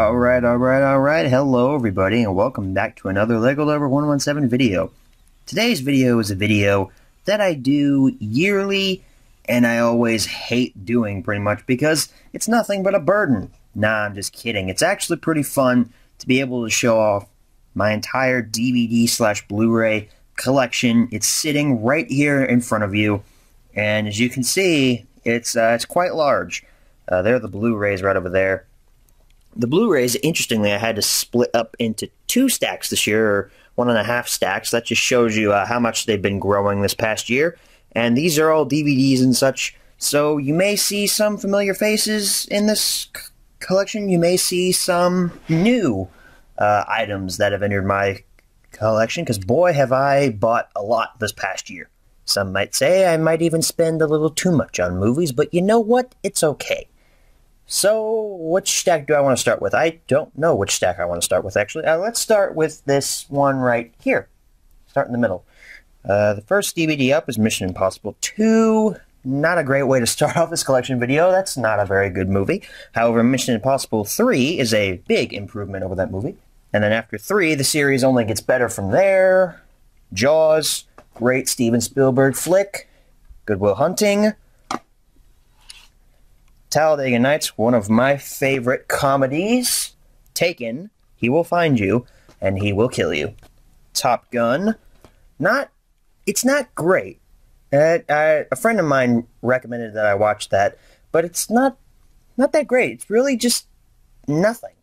Alright. Hello everybody and welcome back to another LEGO Lover 117 video. Today's video is a video that I do yearly and I always hate doing pretty much because it's nothing but a burden. Nah, I'm just kidding. It's actually pretty fun to be able to show off my entire DVD/Blu-ray collection. It's sitting right here in front of you, and as you can see, it's quite large. There are the Blu-rays right over there. The Blu-rays, interestingly, I had to split up into 2 stacks this year, or 1.5 stacks. That just shows you how much they've been growing this past year. And these are all DVDs and such, so you may see some familiar faces in this collection. You may see some new items that have entered my collection, because boy, have I bought a lot this past year. Some might say I might even spend a little too much on movies, but you know what? It's okay. So, which stack do I want to start with? I don't know which stack I want to start with, actually. Let's start with this one right here. Start in the middle. The first DVD up is Mission Impossible 2. Not a great way to start off this collection video. That's not a very good movie. However, Mission Impossible 3 is a big improvement over that movie. And then after 3, the series only gets better from there. Jaws, great Steven Spielberg flick. Good Will Hunting. Talladega Nights, one of my favorite comedies. Taken, He Will Find You, and He Will Kill You. Top Gun, it's not great. A friend of mine recommended that I watch that, but it's not that great. It's really just nothing.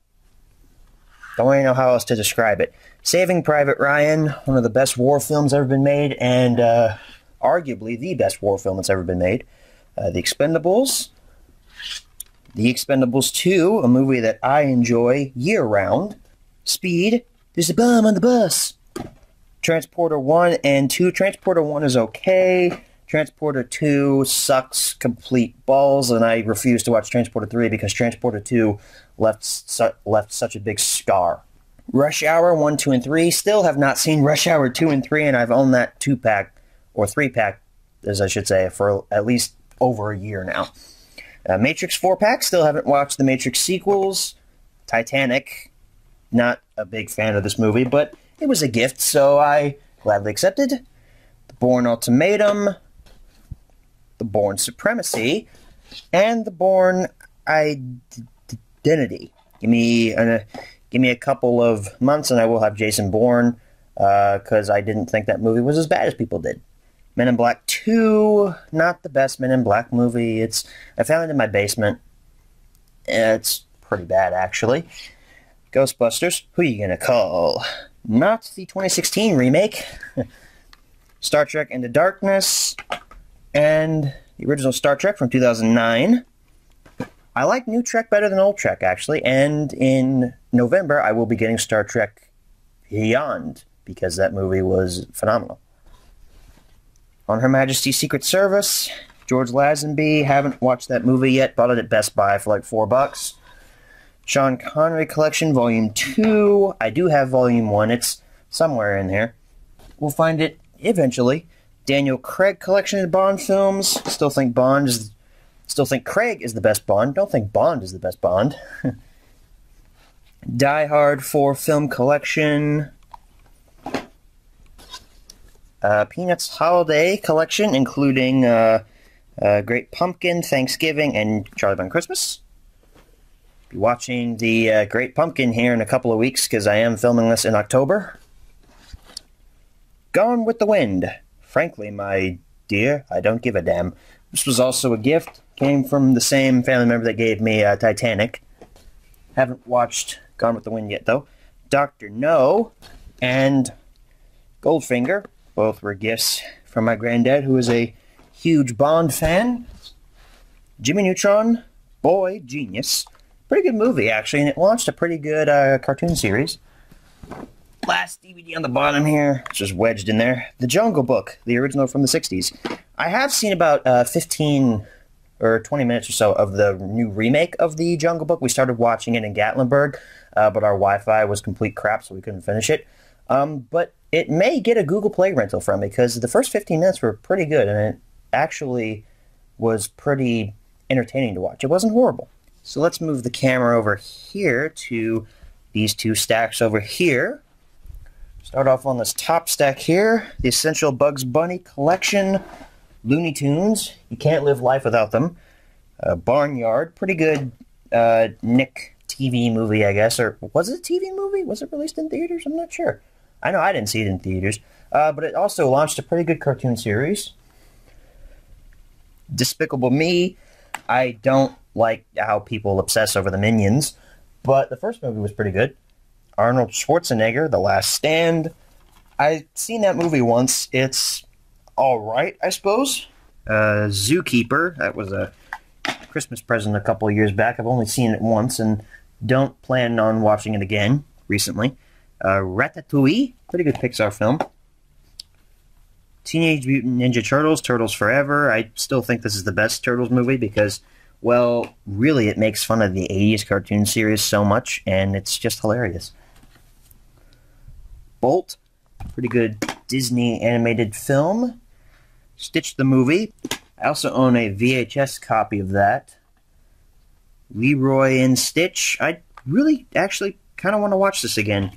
Don't really know how else to describe it. Saving Private Ryan, one of the best war films ever been made, and arguably the best war film that's ever been made. The Expendables. The Expendables 2, a movie that I enjoy year-round. Speed, there's a bomb on the bus. Transporter 1 and 2. Transporter 1 is okay. Transporter 2 sucks complete balls, and I refuse to watch Transporter 3 because Transporter 2 left such a big scar. Rush Hour 1, 2, and 3. Still have not seen Rush Hour 2 and 3, and I've owned that 2-pack, or 3-pack, as I should say, for at least over a year now. Matrix 4-pack, still haven't watched the Matrix sequels. Titanic, not a big fan of this movie, but it was a gift, so I gladly accepted. The Bourne Ultimatum, The Bourne Supremacy, and The Bourne Identity. Give me a couple of months and I will have Jason Bourne, because I didn't think that movie was as bad as people did. Men in Black 2, not the best Men in Black movie. I found it in my basement. It's pretty bad, actually. Ghostbusters, who you gonna call? Not the 2016 remake. Star Trek Into Darkness, and the original Star Trek from 2009. I like new Trek better than old Trek, actually, and in November I will be getting Star Trek Beyond, because that movie was phenomenal. On Her Majesty's Secret Service, George Lazenby, haven't watched that movie yet, bought it at Best Buy for like $4. Sean Connery Collection, Volume 2. I do have Volume 1. It's somewhere in here. We'll find it eventually. Daniel Craig Collection of Bond films. Still think Craig is the best Bond. Don't think Bond is the best Bond. Die Hard 4 Film Collection. Peanuts Holiday Collection, including Great Pumpkin, Thanksgiving, and Charlie Brown Christmas. Be watching the Great Pumpkin here in a couple of weeks, because I am filming this in October. Gone with the Wind. Frankly, my dear, I don't give a damn. This was also a gift. Came from the same family member that gave me Titanic. Haven't watched Gone with the Wind yet, though. Dr. No and Goldfinger. Both were gifts from my granddad, who is a huge Bond fan. Jimmy Neutron, boy, genius. Pretty good movie, actually, and it launched a pretty good cartoon series. Last DVD on the bottom here, it's just wedged in there. The Jungle Book, the original from the 60s. I have seen about 15 or 20 minutes or so of the new remake of the Jungle Book. We started watching it in Gatlinburg, but our Wi-Fi was complete crap, so we couldn't finish it. But it may get a Google Play rental from me, because the first 15 minutes were pretty good, and it actually was pretty entertaining to watch. It wasn't horrible. So let's move the camera over here to these two stacks over here. Start off on this top stack here, the Essential Bugs Bunny Collection, Looney Tunes. You can't live life without them. Barnyard, pretty good Nick TV movie, I guess. Or was it a TV movie? Was it released in theaters? I'm not sure. I know I didn't see it in theaters. But it also launched a pretty good cartoon series. Despicable Me. I don't like how people obsess over the Minions, but the first movie was pretty good. Arnold Schwarzenegger, The Last Stand. I've seen that movie once. It's alright, I suppose. Zookeeper. That was a Christmas present a couple of years back. I've only seen it once and don't plan on watching it again recently. Ratatouille. Pretty good Pixar film. Teenage Mutant Ninja Turtles, Turtles Forever. I still think this is the best Turtles movie because, well, really it makes fun of the 80s cartoon series so much, and it's just hilarious. Bolt, pretty good Disney animated film. Stitch the movie. I also own a VHS copy of that. Leroy and Stitch. I really actually kind of want to watch this again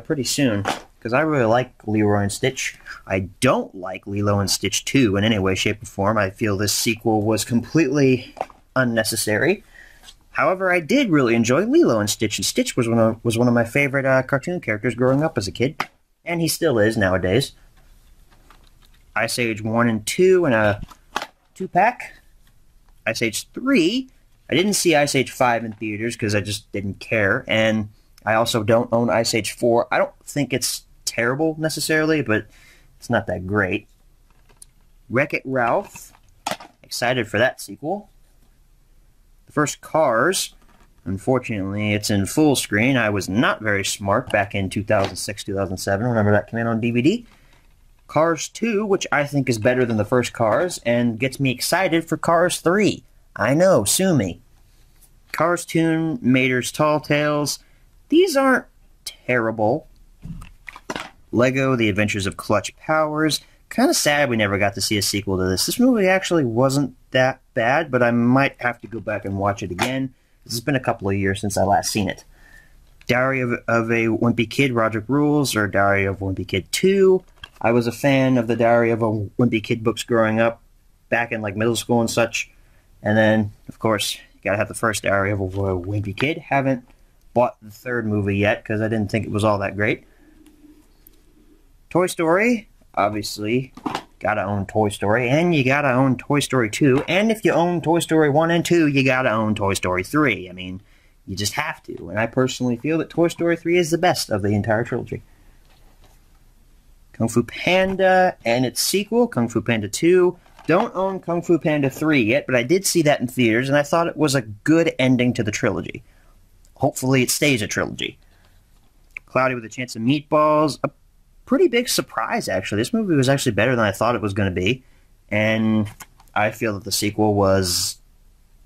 pretty soon, because I really like Leroy and Stitch. I don't like Lilo and Stitch 2 in any way, shape, or form. I feel this sequel was completely unnecessary. However, I did really enjoy Lilo and Stitch, and Stitch was one of my favorite cartoon characters growing up as a kid, and he still is nowadays. Ice Age 1 and 2 in a 2-pack. Ice Age 3. I didn't see Ice Age 5 in theaters because I just didn't care, and I also don't own Ice Age 4. I don't think it's terrible necessarily, but it's not that great. Wreck-It Ralph. Excited for that sequel. The first Cars. Unfortunately, it's in full screen. I was not very smart back in 2006, 2007, whenever that came out on DVD. Cars 2, which I think is better than the first Cars, and gets me excited for Cars 3. I know, sue me. Cars 2, Mater's Tall Tales. These aren't terrible. Lego, The Adventures of Clutch Powers. Kind of sad we never got to see a sequel to this. This movie actually wasn't that bad, but I might have to go back and watch it again. It's been a couple of years since I last seen it. Diary of a Wimpy Kid, Roderick Rules, or Diary of a Wimpy Kid 2. I was a fan of the Diary of a Wimpy Kid books growing up, back in like middle school and such. And then, of course, you gotta have the first Diary of a Wimpy Kid. Haven't bought the third movie yet because I didn't think it was all that great. Toy Story, obviously, gotta own Toy Story, and you gotta own Toy Story 2, and if you own Toy Story 1 and 2, you gotta own Toy Story 3. I mean, you just have to, and I personally feel that Toy Story 3 is the best of the entire trilogy. Kung Fu Panda and its sequel, Kung Fu Panda 2. Don't own Kung Fu Panda 3 yet, but I did see that in theaters, and I thought it was a good ending to the trilogy. Hopefully it stays a trilogy. Cloudy with a Chance of Meatballs, a pretty big surprise, actually. This movie was actually better than I thought it was going to be, and I feel that the sequel was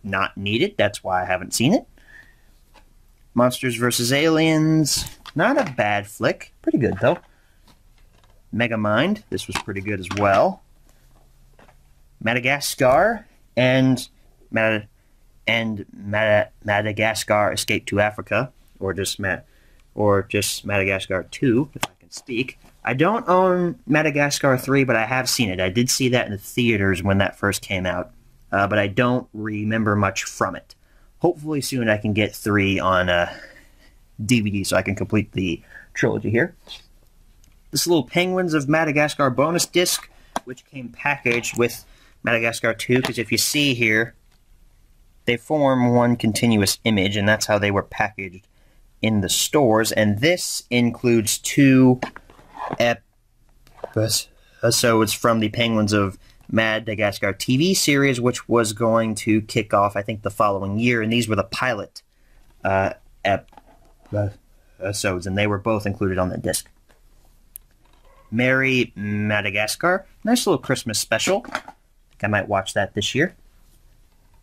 not needed. That's why I haven't seen it. Monsters vs. Aliens, not a bad flick. Pretty good, though. Megamind, this was pretty good as well. Madagascar and Madagascar Escape to Africa, or just Madagascar 2, if I can speak. I don't own Madagascar 3, but I have seen it. I did see that in the theaters when that first came out, but I don't remember much from it. Hopefully soon I can get 3 on DVD so I can complete the trilogy here. This little Penguins of Madagascar bonus disc, which came packaged with Madagascar 2, because if you see here, they form one continuous image, and that's how they were packaged in the stores, and this includes 2 episodes from the Penguins of Madagascar TV series, which was going to kick off, I think, the following year, and these were the pilot episodes, and they were both included on the disc. Merry Madagascar, nice little Christmas special. I think I might watch that this year.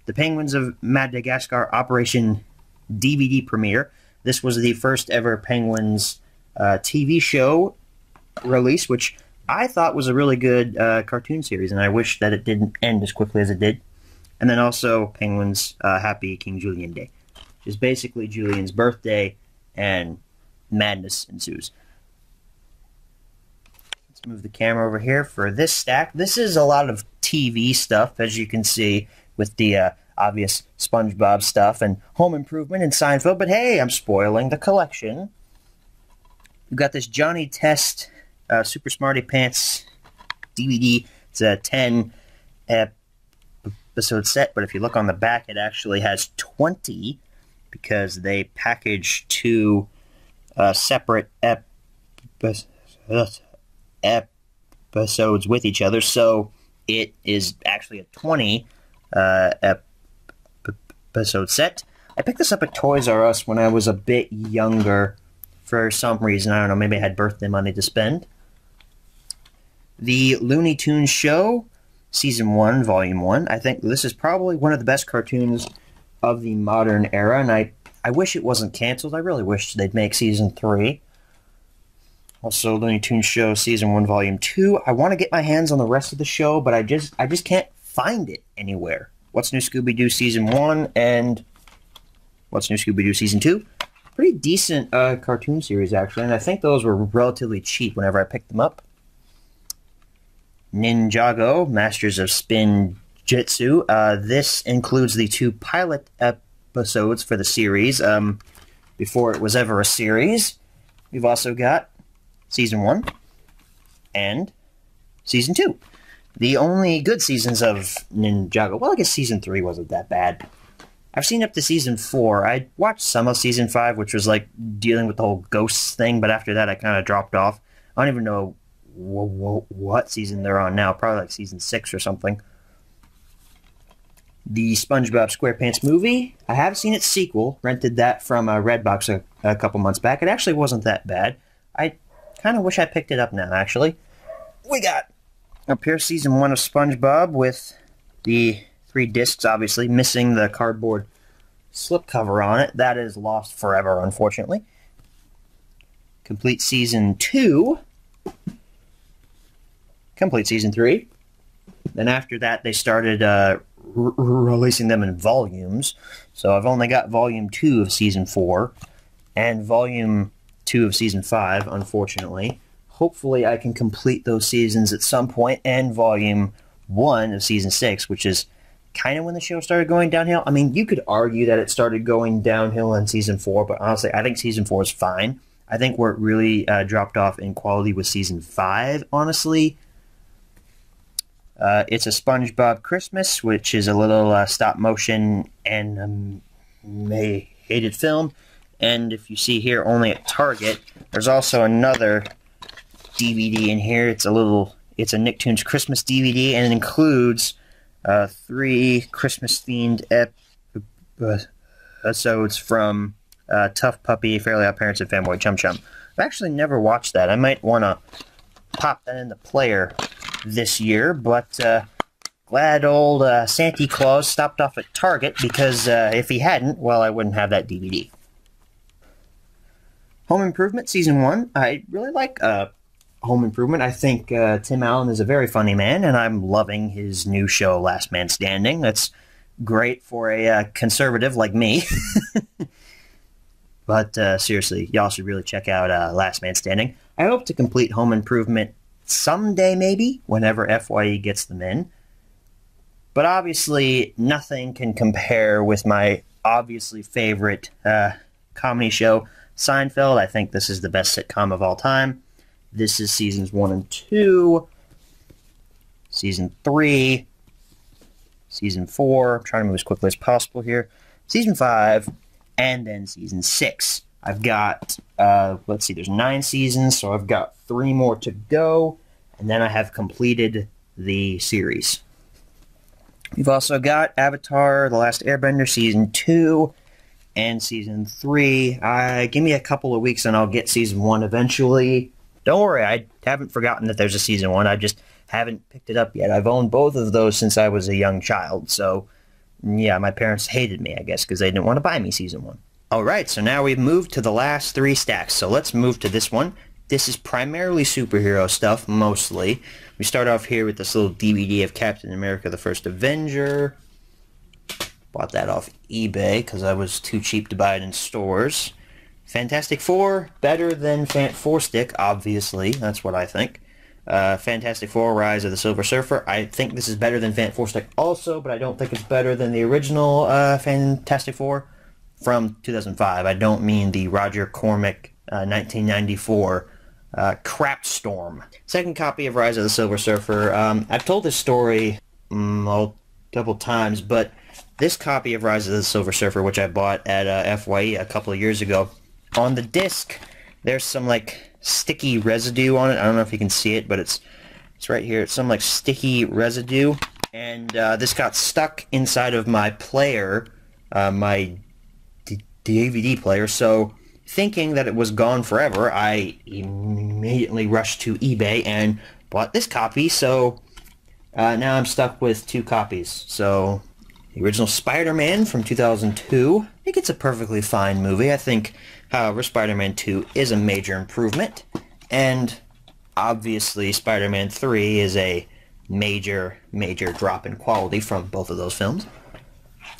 The Penguins of Madagascar Operation DVD premiere. This was the first ever Penguins TV show release, which I thought was a really good cartoon series, and I wish that it didn't end as quickly as it did. And then also Penguin's Happy King Julian Day. Which is basically Julian's birthday, and madness ensues. Let's move the camera over here for this stack. This is a lot of TV stuff, as you can see, with the obvious SpongeBob stuff and Home Improvement and Seinfeld. But hey, I'm spoiling the collection. We've got this Johnny Test Super Smarty Pants DVD. It's a 10 episode set, but if you look on the back, it actually has 20 because they package 2 separate episodes with each other, so it is actually a 20 episode set. I picked this up at Toys R Us when I was a bit younger for some reason. I don't know, maybe I had birthday money to spend. The Looney Tunes Show, Season 1, Volume 1. I think this is probably one of the best cartoons of the modern era, and I wish it wasn't canceled. I really wish they'd make Season 3. Also, Looney Tunes Show, Season 1, Volume 2. I want to get my hands on the rest of the show, but I just can't find it anywhere. What's New Scooby-Doo Season 1 and What's New Scooby-Doo Season 2. Pretty decent cartoon series, actually, and I think those were relatively cheap whenever I picked them up. Ninjago, Masters of Spin Jitsu. This includes the 2 pilot episodes for the series, before it was ever a series. We've also got Season 1 and Season 2. The only good seasons of Ninjago. Well, I guess Season 3 wasn't that bad. I've seen up to Season 4. I watched some of Season 5, which was like dealing with the whole ghosts thing, but after that I kind of dropped off. I don't even know what season they're on now. Probably like Season 6 or something. The SpongeBob SquarePants movie. I have seen its sequel. Rented that from Redbox a couple months back. It actually wasn't that bad. I kind of wish I picked it up now, actually. We got up here Season 1 of SpongeBob with the 3 discs, obviously, missing the cardboard slipcover on it. That is lost forever, unfortunately. Complete Season 2. Complete Season 3. Then after that, they started releasing them in volumes. So I've only got Volume 2 of Season 4 and Volume 2 of Season 5, unfortunately. Hopefully I can complete those seasons at some point, and Volume 1 of Season 6, which is kind of when the show started going downhill. I mean, you could argue that it started going downhill in Season 4, but honestly, I think Season 4 is fine. I think where it really dropped off in quality was Season 5, honestly. It's a SpongeBob Christmas, which is a little stop-motion animated film. And if you see here, only at Target, there's also another DVD in here. It's a Nicktoons Christmas DVD, and it includes 3 Christmas-themed episodes from Tough Puppy, Fairly Odd Parents, and Fanboy Chum Chum. I've actually never watched that. I might want to pop that in the player this year, but glad old Santa Claus stopped off at Target, because if he hadn't, well, I wouldn't have that DVD. Home Improvement Season 1. I really like Home Improvement. I think Tim Allen is a very funny man, and I'm loving his new show, Last Man Standing. That's great for a conservative like me. But seriously, y'all should really check out Last Man Standing. I hope to complete Home Improvement someday, maybe, whenever FYE gets them in. But obviously, nothing can compare with my obviously favorite comedy show, Seinfeld. I think this is the best sitcom of all time. This is Seasons 1 and 2, Season 3, Season 4, I'm trying to move as quickly as possible here, Season 5, and then Season 6. I've got, let's see, there's 9 seasons, so I've got 3 more to go, and then I have completed the series. We've also got Avatar: The Last Airbender Season 2 and Season 3. Give me a couple of weeks and I'll get Season 1 eventually. Don't worry, I haven't forgotten that there's a Season 1. I just haven't picked it up yet. I've owned both of those since I was a young child, so yeah, my parents hated me, I guess, because they didn't want to buy me Season 1. Alright, so now we've moved to the last 3 stacks, so let's move to this one. This is primarily superhero stuff, mostly. We start off here with this little DVD of Captain America: The First Avenger. Bought that off eBay because I was too cheap to buy it in stores. Fantastic Four, better than Four Stick, obviously. That's what I think. Fantastic Four, Rise of the Silver Surfer. I think this is better than Four Stick also, but I don't think it's better than the original Fantastic Four from 2005. I don't mean the Roger Cormac 1994 Crap Storm. Second copy of Rise of the Silver Surfer. I've told this story couple times, but this copy of Rise of the Silver Surfer, which I bought at FYE a couple of years ago, on the disc there's some like sticky residue on it. I don't know if you can see it, but it's right here. It's some like sticky residue, and this got stuck inside of my player, my DVD player. So thinking that it was gone forever, I immediately rushed to eBay and bought this copy. So now I'm stuck with two copies. So the original Spider-Man from 2002. I think it's a perfectly fine movie. I think, however, Spider-Man 2 is a major improvement. And obviously Spider-Man 3 is a major drop in quality from both of those films.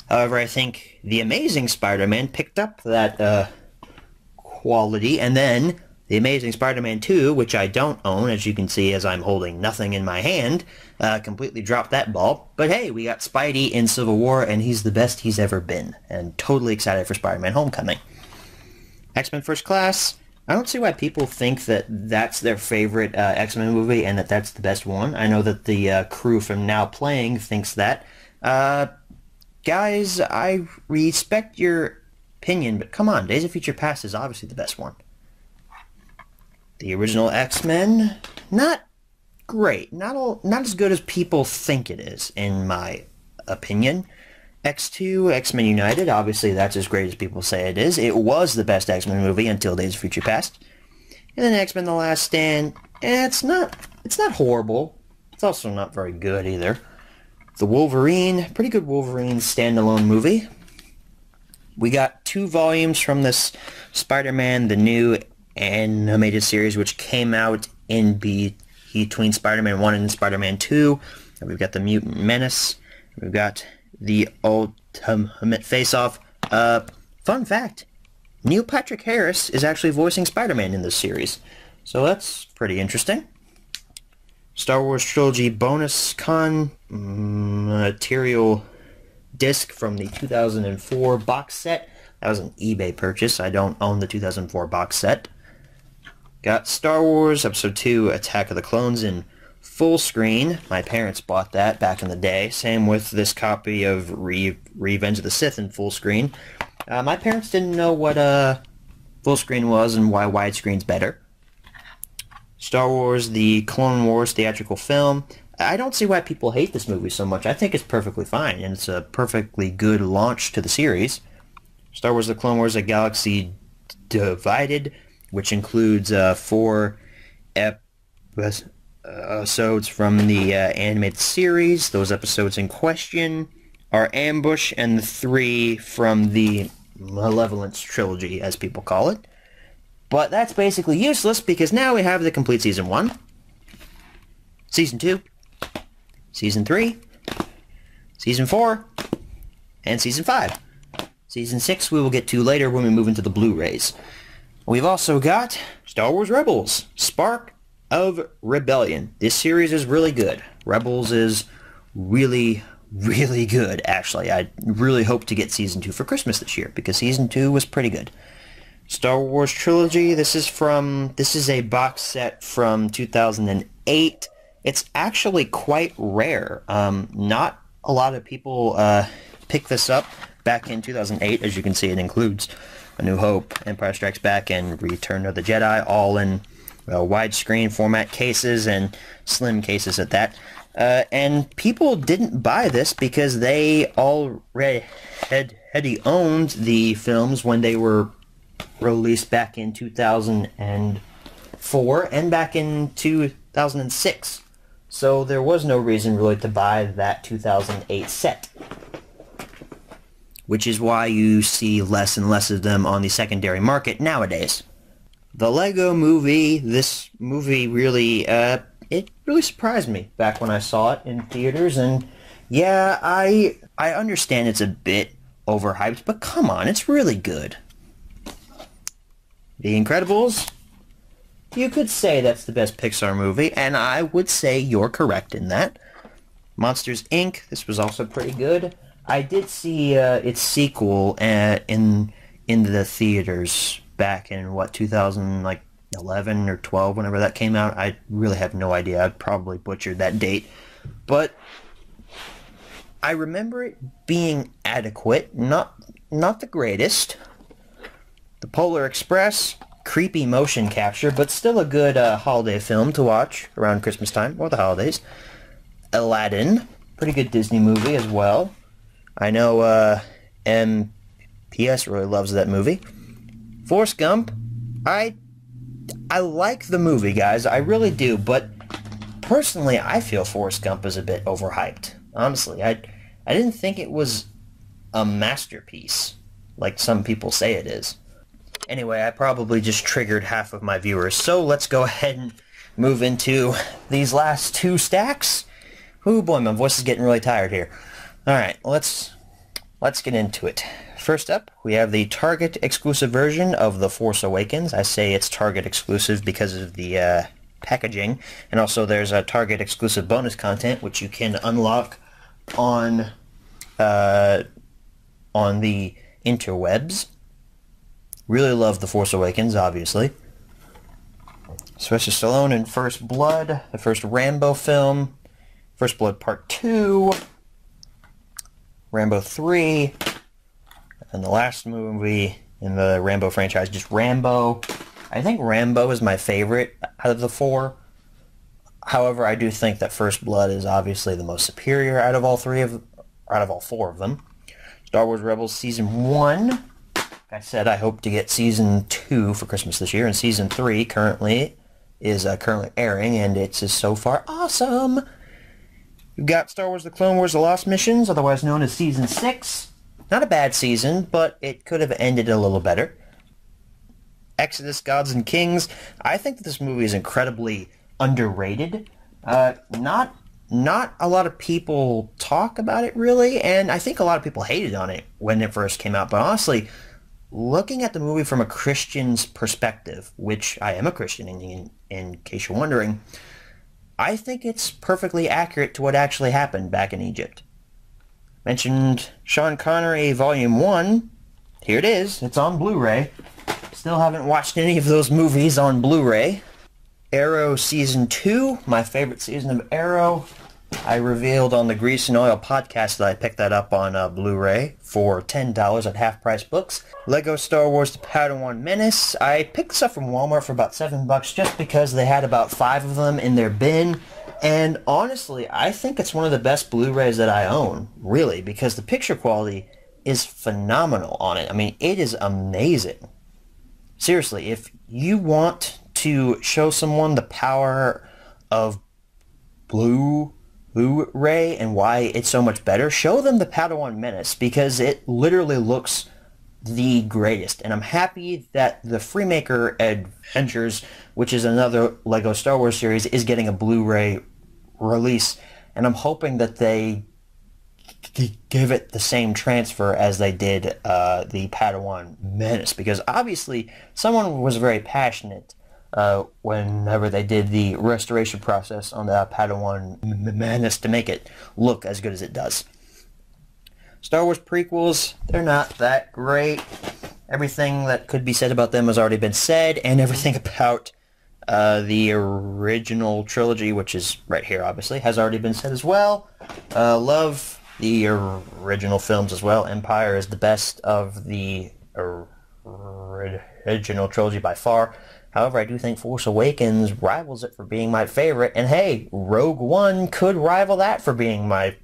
However, I think The Amazing Spider-Man picked up that quality, and then The Amazing Spider-Man 2, which I don't own, as you can see as I'm holding nothing in my hand, completely dropped that ball. But hey, we got Spidey in Civil War, and he's the best he's ever been. And totally excited for Spider-Man Homecoming. X-Men First Class. I don't see why people think that that's their favorite X-Men movie and that that's the best one. I know that the crew from Now Playing thinks that. Guys, I respect your opinion, but come on, Days of Future Past is obviously the best one. The original X-Men, not great. Not as good as people think it is, in my opinion. X2, X-Men United, obviously that's as great as people say it is. It was the best X-Men movie until Days of Future Past. And then X-Men The Last Stand, it's not horrible. It's also not very good either. The Wolverine, pretty good Wolverine standalone movie. We got 2 volumes from this Spider-Man, the new animated series, which came out in between Spider-Man 1 and Spider-Man 2. And we've got the Mutant Menace. We've got the Ultimate Face-Off. Fun fact, Neil Patrick Harris is actually voicing Spider-Man in this series. So that's pretty interesting. Star Wars Trilogy bonus material disc from the 2004 box set. That was an eBay purchase. I don't own the 2004 box set. Got Star Wars Episode 2 Attack of the Clones in full screen. My parents bought that back in the day. Same with this copy of Revenge of the Sith in full screen. My parents didn't know what full screen was and why widescreen's better. Star Wars The Clone Wars theatrical film. I don't see why people hate this movie so much. I think it's perfectly fine, and it's a perfectly good launch to the series. Star Wars The Clone Wars A Galaxy Divided, which includes 4 episodes from the animated series. Those episodes in question are Ambush and the 3 from the Malevolence trilogy, as people call it. But that's basically useless because now we have the complete Season 1, Season 2, Season 3, Season 4, and Season 5. Season 6 we will get to later when we move into the Blu-rays. We've also got Star Wars Rebels, Spark of Rebellion. This series is really good. Rebels is really good, actually. I really hope to get Season 2 for Christmas this year because Season 2 was pretty good. Star Wars Trilogy, this is a box set from 2008. It's actually quite rare. Not a lot of people picked this up back in 2008. As you can see, it includes A New Hope, Empire Strikes Back, and Return of the Jedi, all in widescreen format cases and slim cases at that. And people didn't buy this because they already owned the films when they were released back in 2004 and back in 2006. So there was no reason really to buy that 2008 set. Which is why you see less and less of them on the secondary market nowadays. The Lego Movie, this movie really, it really surprised me back when I saw it in theaters, and yeah, I I understand it's a bit overhyped, but come on, it's really good. The Incredibles, you could say that's the best Pixar movie, and I would say you're correct in that. Monsters, Inc., this was also pretty good. I did see its sequel in the theaters back in, what, 2011 or 12, whenever that came out. I really have no idea. I probably butchered that date. But I remember it being adequate, not the greatest. The Polar Express, creepy motion capture, but still a good holiday film to watch around Christmas time, or the holidays. Aladdin, pretty good Disney movie as well. I know MPS really loves that movie. Forrest Gump, I like the movie, guys, I really do, but personally I feel Forrest Gump is a bit overhyped. Honestly, I didn't think it was a masterpiece, like some people say it is. Anyway, I probably just triggered half of my viewers, so let's go ahead and move into these last two stacks. Oh boy, my voice is getting really tired here. Alright, let's get into it. First up, we have the Target exclusive version of The Force Awakens. I say it's Target exclusive because of the packaging, and also there's a Target exclusive bonus content which you can unlock on the interwebs. Really love The Force Awakens, obviously. Sylvester Stallone in First Blood, the first Rambo film, First Blood Part 2, Rambo 3, and the last movie in the Rambo franchise, just Rambo. I think Rambo is my favorite out of the four. However, I do think that First Blood is obviously the most superior out of all four of them. Star Wars Rebels Season 1. Like I said, I hope to get Season 2 for Christmas this year, and Season 3 is currently airing, and it's so far awesome. We've got Star Wars The Clone Wars The Lost Missions, otherwise known as Season 6. Not a bad season, but it could have ended a little better. Exodus Gods and Kings. I think that this movie is incredibly underrated. Not a lot of people talk about it, really, and I think a lot of people hated on it when it first came out, but honestly, looking at the movie from a Christian's perspective, which I am a Christian in case you're wondering, I think it's perfectly accurate to what actually happened back in Egypt. Mentioned Sean Connery Volume 1. Here it is. It's on Blu-ray. Still haven't watched any of those movies on Blu-ray. Arrow Season 2, my favorite season of Arrow. I revealed on the Grease and Oil podcast that I picked that up on Blu-ray for $10 at Half Price Books. Lego Star Wars The Padawan Menace. I picked this up from Walmart for about $7 just because they had about 5 of them in their bin. And honestly, I think it's one of the best Blu-rays that I own, really, because the picture quality is phenomenal on it. I mean, it is amazing. Seriously, if you want to show someone the power of Blu-ray and why it's so much better, show them the Padawan Menace, because it literally looks the greatest. And I'm happy that the Freemaker Adventures, which is another Lego Star Wars series, is getting a Blu-ray release, and I'm hoping that they give it the same transfer as they did the Padawan Menace, because obviously someone was very passionate whenever they did the restoration process on the Padawan Menace to make it look as good as it does. Star Wars prequels, they're not that great. Everything that could be said about them has already been said, and everything about the original trilogy, which is right here obviously, has already been said as well. Love the original films as well. Empire is the best of the original trilogy by far. However, I do think Force Awakens rivals it for being my favorite, and hey, Rogue One could rival that for being my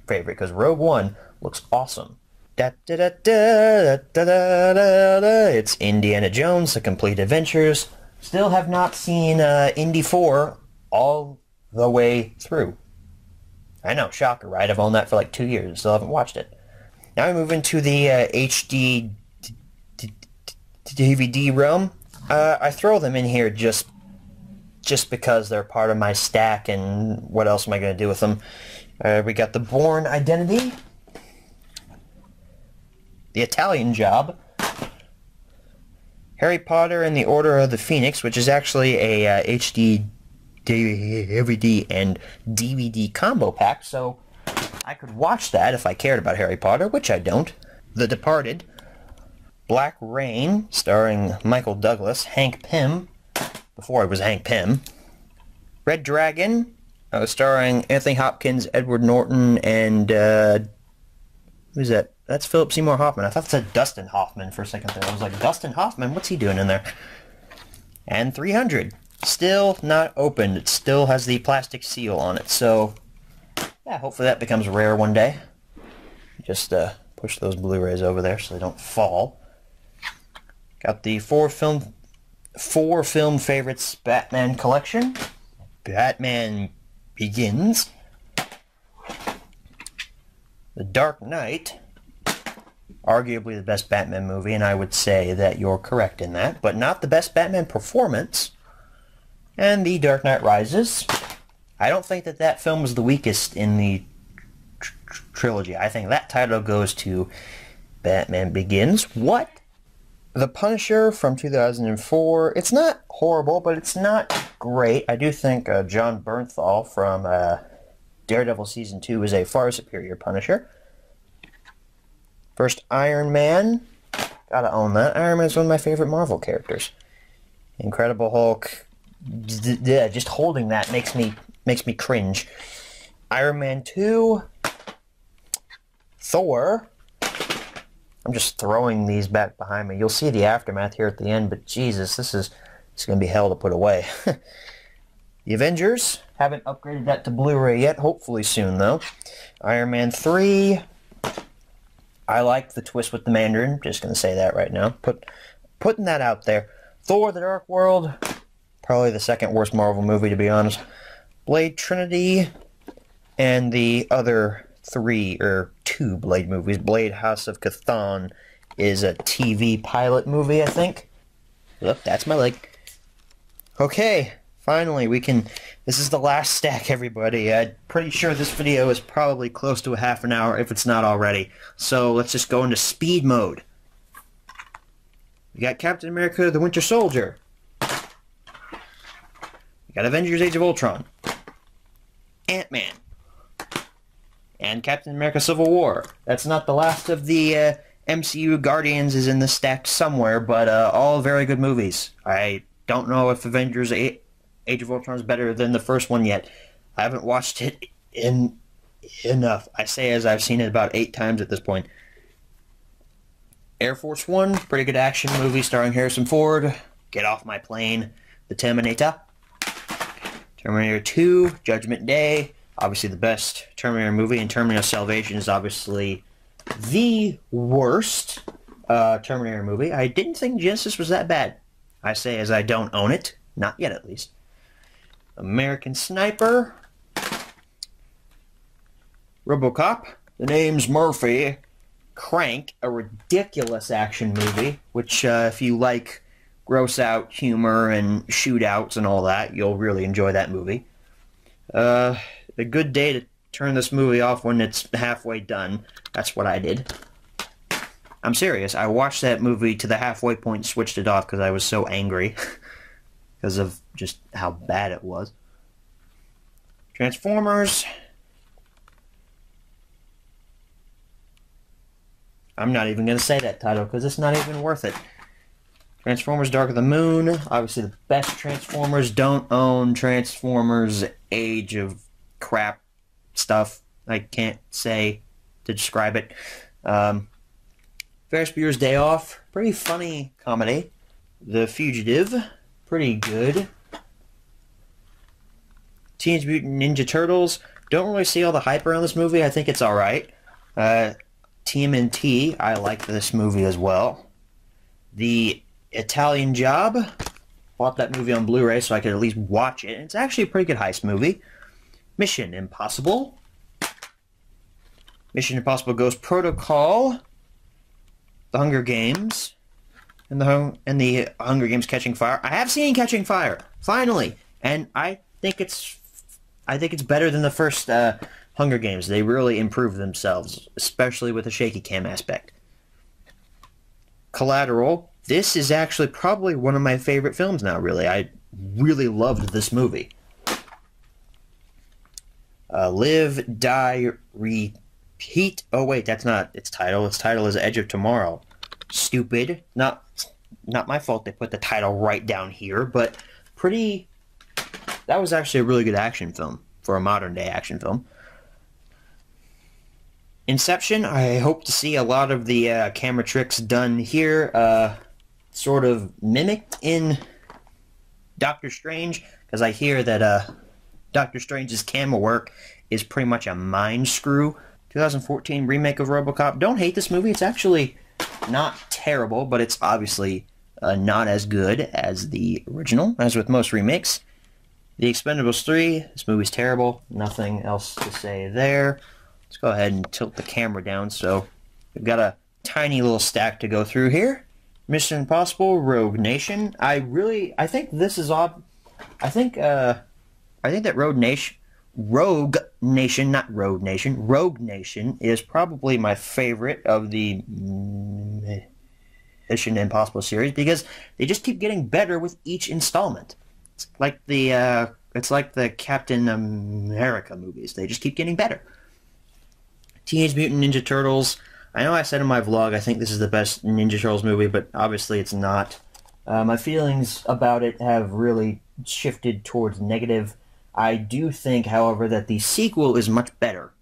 favorite, because Rogue One looks awesome. It's Indiana Jones, The Complete Adventures. Still have not seen Indy 4 all the way through. I know, shocker, right? I've owned that for like 2 years and still haven't watched it. Now we move into the HD DVD realm. I throw them in here just because they're part of my stack, and what else am I going to do with them? We got the Bourne Identity. The Italian Job, Harry Potter and the Order of the Phoenix, which is actually a HD DVD and DVD combo pack, so I could watch that if I cared about Harry Potter, which I don't. The Departed, Black Rain, starring Michael Douglas, Hank Pym, before it was Hank Pym. Red Dragon, starring Anthony Hopkins, Edward Norton, and who's that? That's Philip Seymour Hoffman. I thought it said Dustin Hoffman for a second there. I was like, Dustin Hoffman? What's he doing in there? And 300. Still not opened. It still has the plastic seal on it. So, yeah, hopefully that becomes rare one day. Just push those Blu-rays over there so they don't fall. Got the four film favorites Batman collection. Batman Begins. The Dark Knight. Arguably the best Batman movie, and I would say that you're correct in that, but not the best Batman performance. And The Dark Knight Rises. I don't think that that film was the weakest in the trilogy. I think that title goes to Batman Begins. What? The Punisher from 2004. It's not horrible, but it's not great. I do think John Bernthal from Daredevil Season 2 is a far superior Punisher. First, Iron Man. Gotta own that. Iron Man's one of my favorite Marvel characters. Incredible Hulk. Yeah, just holding that makes me cringe. Iron Man 2. Thor. I'm just throwing these back behind me. You'll see the aftermath here at the end, but Jesus, it's going to be hell to put away. The Avengers. Haven't upgraded that to Blu-ray yet. Hopefully soon, though. Iron Man 3. I like the twist with the Mandarin. Just going to say that right now. Putting that out there. Thor: The Dark World. Probably the second worst Marvel movie, to be honest. Blade Trinity. And the other two Blade movies. Blade: House of Chthon is a TV pilot movie, I think. Look, that's my leg. Okay, finally this is the last stack, everybody. I'm pretty sure this video is probably close to a half an hour, if it's not already. So let's just go into speed mode. We got Captain America: The Winter Soldier. We got Avengers: Age of Ultron. Ant-Man. And Captain America: Civil War. That's not the last of the MCU. Guardians is in the stack somewhere, but all very good movies. I don't know if Avengers: Age of Ultron is better than the first one yet. I haven't watched it enough. I say as I've seen it about 8 times at this point. Air Force One, pretty good action movie starring Harrison Ford. Get Off My Plane. The Terminator. Terminator 2, Judgment Day. Obviously the best Terminator movie, and Terminator Salvation is obviously the worst Terminator movie. I didn't think Genesis was that bad. I say as I don't own it. Not yet, at least. American Sniper. RoboCop. The Name's Murphy. Crank, a ridiculous action movie, which if you like gross-out humor and shootouts and all that, you'll really enjoy that movie. A good day to turn this movie off when it's halfway done. That's what I did. I'm serious. I watched that movie to the halfway point and switched it off because I was so angry because of just how bad it was. Transformers. I'm not even going to say that title because it's not even worth it. Transformers Dark of the Moon. Obviously the best Transformers. Don't own Transformers Age of Crap stuff. I can't say to describe it. Ferris Bueller's Day Off. Pretty funny comedy. The Fugitive. Pretty good. Teenage Mutant Ninja Turtles. Don't really see all the hype around this movie. I think it's alright. TMNT. I like this movie as well. The Italian Job. Bought that movie on Blu-ray so I could at least watch it. It's actually a pretty good heist movie. Mission Impossible. Mission Impossible Ghost Protocol. The Hunger Games. And the Hunger Games Catching Fire. I have seen Catching Fire, finally, and I think it's better than the first Hunger Games. They really improved themselves, especially with the shaky cam aspect. Collateral. This is actually probably one of my favorite films now, really. I really loved this movie. Live, Die, Repeat. Oh wait, that's not its title. Its title is Edge of Tomorrow. Stupid. Not my fault they put the title right down here, but that was actually a really good action film for a modern day action film. Inception, I hope to see a lot of the camera tricks done here, sort of mimicked in Doctor Strange, because I hear that Doctor Strange's camera work is pretty much a mind screw. 2014 remake of RoboCop. Don't hate this movie. It's actually not terrible, but it's obviously not as good as the original, as with most remakes. The Expendables 3, this movie's terrible. Nothing else to say there. Let's go ahead and tilt the camera down so we've got a tiny little stack to go through here. Mission Impossible, Rogue Nation. I think this is odd. I think that Rogue Nation is probably my favorite of the Mission Impossible series because they just keep getting better with each installment. It's like the Captain America movies. They just keep getting better. Teenage Mutant Ninja Turtles. I know I said in my vlog I think this is the best Ninja Turtles movie, but obviously it's not. My feelings about it have really shifted towards negative. I do think, however, that the sequel is much better.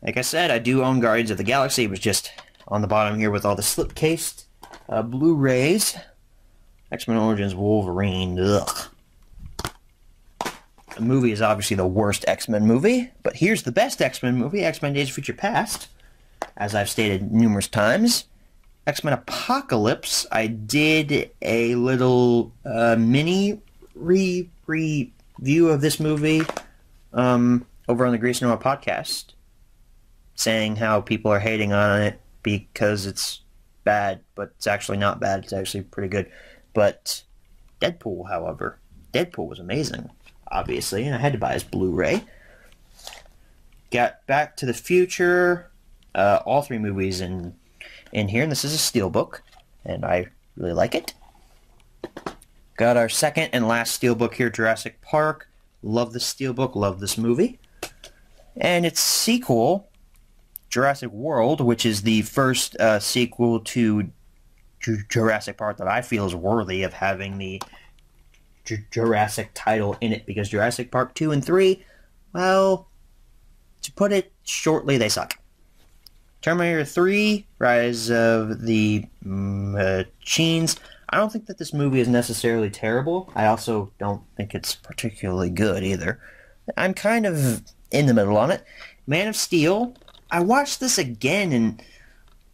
Like I said, I do own Guardians of the Galaxy. It was just on the bottom here with all the slip-cased Blu-rays. X-Men Origins Wolverine. Ugh. The movie is obviously the worst X-Men movie, but here's the best X-Men movie, X-Men Days of Future Past. As I've stated numerous times, X-Men Apocalypse, I did a little mini review of this movie over on the Grease Noah podcast, saying how people are hating on it because it's bad, but it's actually not bad. It's actually pretty good. But Deadpool, however, Deadpool was amazing, obviously, and I had to buy his Blu-ray. Got Back to the Future, all three movies in here, and this is a steelbook, and I really like it. Got our second and last steelbook here, Jurassic Park. Love this steelbook, love this movie. And its sequel, Jurassic World, which is the first sequel to Jurassic Park that I feel is worthy of having the Jurassic title in it, because Jurassic Park 2 and 3, well, to put it shortly, they suck. Terminator 3, Rise of the Machines. I don't think that this movie is necessarily terrible. I also don't think it's particularly good either. I'm kind of in the middle on it. Man of Steel, I watched this again,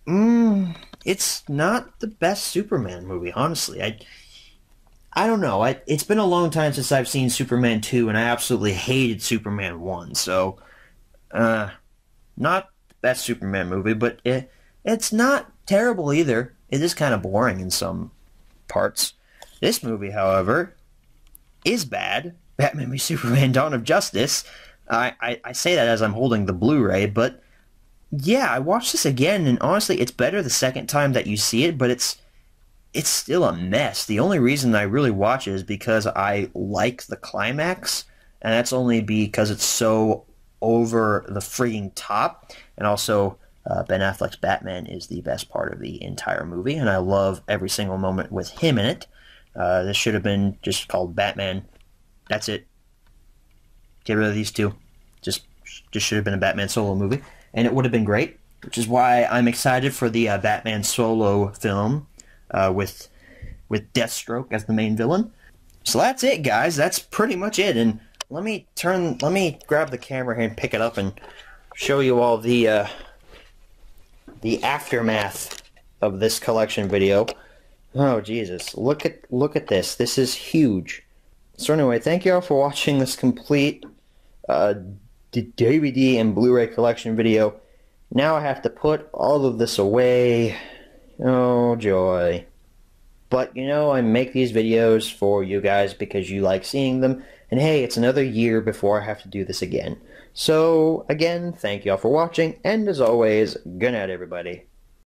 and it's not the best Superman movie, honestly. I don't know. It's been a long time since I've seen Superman 2, and I absolutely hated Superman 1, so not the best Superman movie, but it's not terrible either. It is kind of boring in some parts. This movie, however, is bad. Batman v Superman Dawn of Justice. I say that as I'm holding the Blu-ray, but yeah, I watched this again, and honestly, it's better the second time that you see it, but it's still a mess. The only reason I really watch it is because I like the climax, and that's only because it's so over the freaking top, and also Ben Affleck's Batman is the best part of the entire movie, and I love every single moment with him in it. This should have been just called Batman. That's it. Get rid of these two. Just should have been a Batman solo movie, and it would have been great, which is why I'm excited for the Batman solo film with Deathstroke as the main villain. So that's it, guys. That's pretty much it. And let me grab the camera here and pick it up and show you all the aftermath of this collection video. Oh Jesus! Look at this. This is huge. So anyway, thank you all for watching this complete DVD and Blu-ray collection video. Now I have to put all of this away. Oh joy. But you know, I make these videos for you guys because you like seeing them. And hey, it's another year before I have to do this again. So again, thank you all for watching, and as always, good night everybody.